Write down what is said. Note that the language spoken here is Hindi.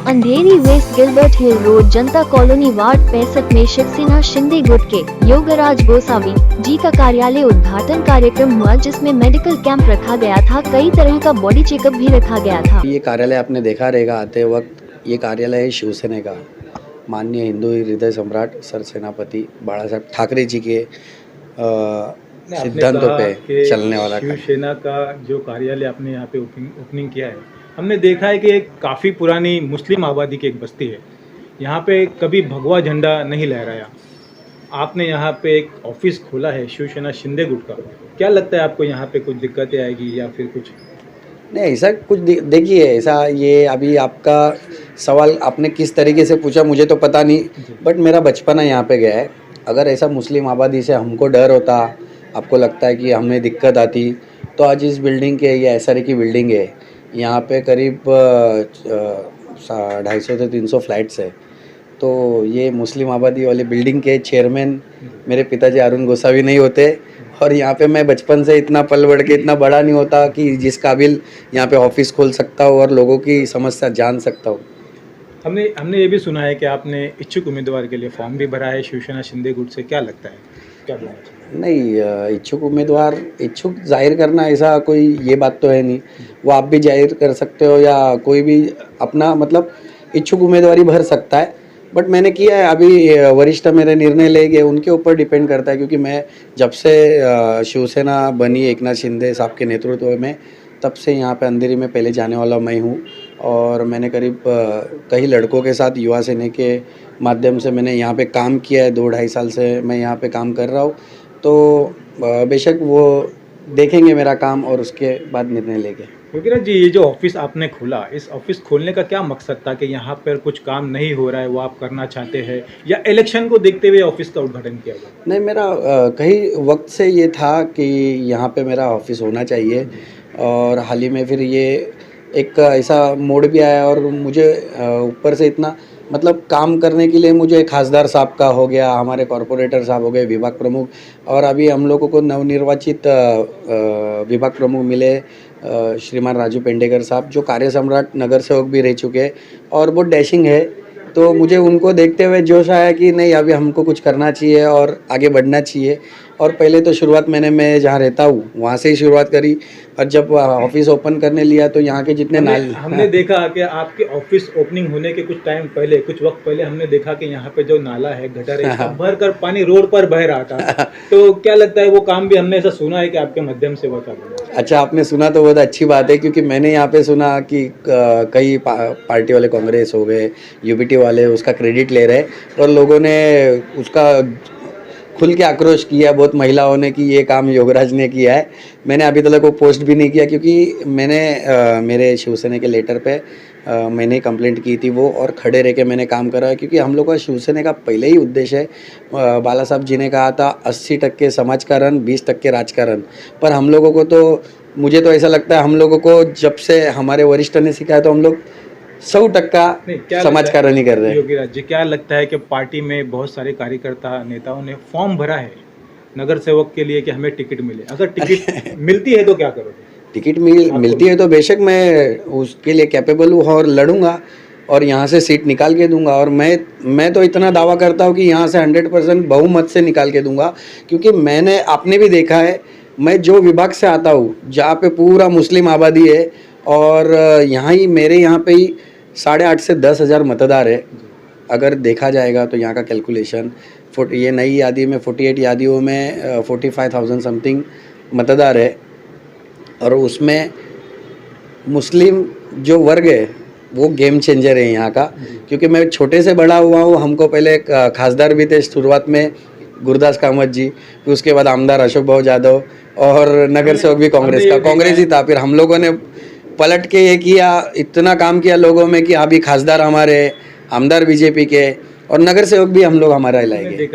अंधेरी वेस्ट गिलबर्ट हिल रोड जनता कॉलोनी वार्ड 65 में शिवसेना शिंदे गुट के योगराज गोसावी जी का कार्यालय उद्घाटन कार्यक्रम हुआ, जिसमें मेडिकल कैंप रखा गया था। कई तरह का बॉडी चेकअप भी रखा गया था। ये कार्यालय आपने देखा रहेगा आते वक्त, ये कार्यालय है शिवसेना का। माननीय हिंदू हृदय सम्राट सर सेनापति बाला साहब ठाकरे जी के सिद्धांतों पे चलने वाला शिवसेना का जो कार्यालय आपने यहाँ पे ओपनिंग किया है, हमने देखा है कि एक काफ़ी पुरानी मुस्लिम आबादी की एक बस्ती है। यहाँ पे कभी भगवा झंडा नहीं लहराया। आपने यहाँ पे एक ऑफिस खोला है शिवसेना शिंदे गुट का। क्या लगता है आपको यहाँ पे कुछ दिक्कतें आएगी या फिर कुछ? नहीं, ऐसा कुछ देखिए, ऐसा ये अभी आपका सवाल आपने किस तरीके से पूछा मुझे तो पता नहीं, बट मेरा बचपना यहाँ पे गया है। अगर ऐसा मुस्लिम आबादी से हमको डर होता, आपको लगता है कि हमें दिक्कत आती, तो आज इस बिल्डिंग के, ये SRA की बिल्डिंग है, यहाँ पे करीब 250 से 300 फ्लैट्स है। तो ये मुस्लिम आबादी वाली बिल्डिंग के चेयरमैन मेरे पिताजी अरुण गोसावी नहीं होते, और यहाँ पे मैं बचपन से इतना पल बढ़ के इतना बड़ा नहीं होता कि जिस काबिल यहाँ पे ऑफिस खोल सकता हूँ और लोगों की समस्या जान सकता हूँ। हमने ये भी सुना है कि आपने इच्छुक उम्मीदवार के लिए फॉर्म भी भरा है शिवसेना शिंदे गुट से। क्या लगता है, क्या बोलना चाहिए? नहीं, इच्छुक उम्मीदवार इच्छुक जाहिर करना ऐसा कोई ये बात तो है नहीं। वो आप भी जाहिर कर सकते हो या कोई भी अपना मतलब इच्छुक उम्मीदवारी भर सकता है, बट मैंने किया है। अभी वरिष्ठ मेरे निर्णय ले गए, उनके ऊपर डिपेंड करता है, क्योंकि मैं जब से शिवसेना बनी एकनाथ शिंदे साहब के नेतृत्व में, तब से यहाँ पे अंधेरी में पहले जाने वाला मैं हूँ। और मैंने करीब कई लड़कों के साथ युवा सेना के माध्यम से मैंने यहाँ पे काम किया है। 2-2.5 साल से मैं यहाँ पे काम कर रहा हूँ। तो बेशक वो देखेंगे मेरा काम और उसके बाद निर्णय लेंगे। योगीराज जी, ये जो ऑफिस आपने खोला, इस ऑफिस खोलने का क्या मकसद था? कि यहाँ पर कुछ काम नहीं हो रहा है वो आप करना चाहते हैं, या इलेक्शन को देखते हुए ऑफिस का उद्घाटन किया गया? नहीं, मेरा कई वक्त से ये था कि यहाँ पे मेरा ऑफिस होना चाहिए, और हाल ही में फिर ये एक ऐसा मोड़ भी आया, और मुझे ऊपर से इतना मतलब काम करने के लिए मुझे खासदार साहब का हो गया, हमारे कॉरपोरेटर साहब हो गए, विभाग प्रमुख, और अभी हम लोगों को नवनिर्वाचित विभाग प्रमुख मिले श्रीमान राजू पेंडेकर साहब, जो कार्य सम्राट नगर सेवक भी रह चुके हैं और बहुत डैशिंग है। तो मुझे उनको देखते हुए जोश आया कि नहीं, अभी हमको कुछ करना चाहिए और आगे बढ़ना चाहिए। और पहले तो शुरुआत मैं जहाँ रहता हूँ वहाँ से ही शुरुआत करी, और जब ऑफिस ओपन करने लिया तो यहाँ के जितने हमने देखा कि आपके ऑफिस ओपनिंग होने के कुछ टाइम पहले, कुछ वक्त पहले हमने देखा कि यहाँ पे जो नाला है, गटर है, भर कर पानी रोड पर बह रहा था। तो क्या लगता है वो काम भी हमने ऐसा सुना है कि आपके माध्यम से हुआ था? अच्छा, आपने सुना तो बहुत अच्छी बात है, क्योंकि मैंने यहाँ पे सुना कि कई पार्टी वाले, कांग्रेस हो गए, UPT वाले उसका क्रेडिट ले रहे, और लोगों ने उसका खुल के आक्रोश किया बहुत महिलाओं ने कि ये काम योगराज ने किया है। मैंने अभी तक वो पोस्ट भी नहीं किया, क्योंकि मैंने मेरे शिवसेना के लेटर पे मैंने कंप्लेंट की थी वो, और खड़े रह के मैंने काम करा है। क्योंकि हम लोग का शिवसेना का पहले ही उद्देश्य है, बाला साहब जी ने कहा था 80% समाजकारण, 20% राजकारण। पर हम लोगों को तो, मुझे तो ऐसा लगता है हम लोगों को जब से हमारे वरिष्ठ ने सिखाया तो हम लोग 100% समाजकारण ही कर रहे हैं। योगीराज जी, क्या लगता है कि पार्टी में बहुत सारे कार्यकर्ता नेताओं ने फॉर्म भरा है नगर सेवक के लिए कि हमें टिकट मिले? अगर टिकट मिलती है तो क्या करोगे? टिकट मिलती है तो बेशक मैं उसके लिए कैपेबल हूँ और लड़ूंगा, और यहाँ से सीट निकाल के दूंगा। और मैं तो इतना दावा करता हूँ कि यहाँ से 100% बहुमत से निकाल के दूंगा, क्योंकि आपने भी देखा है, मैं जो विभाग से आता हूँ जहाँ पे पूरा मुस्लिम आबादी है, और मेरे यहाँ पे ही 8,500 से 10,000 मतदार है। अगर देखा जाएगा तो यहाँ का कैलकुलेशन, ये नई यादी में 48 यादियों में 45,000 समथिंग मतदार है, और उसमें मुस्लिम जो वर्ग है वो गेम चेंजर है यहाँ का। क्योंकि मैं छोटे से बड़ा हुआ हूँ, हमको पहले खासदार भी थे शुरुआत में गुरदास कामत जी, फिर उसके बाद आमदार अशोक भाऊ यादव, और नगर सेवक भी कांग्रेस ही था। फिर हम लोगों ने पलट के ये किया, इतना काम किया लोगों में कि अभी खासदार हमारे, आमदार BJP के, और नगर सेवक भी हम लोग हमारा लाएंगे।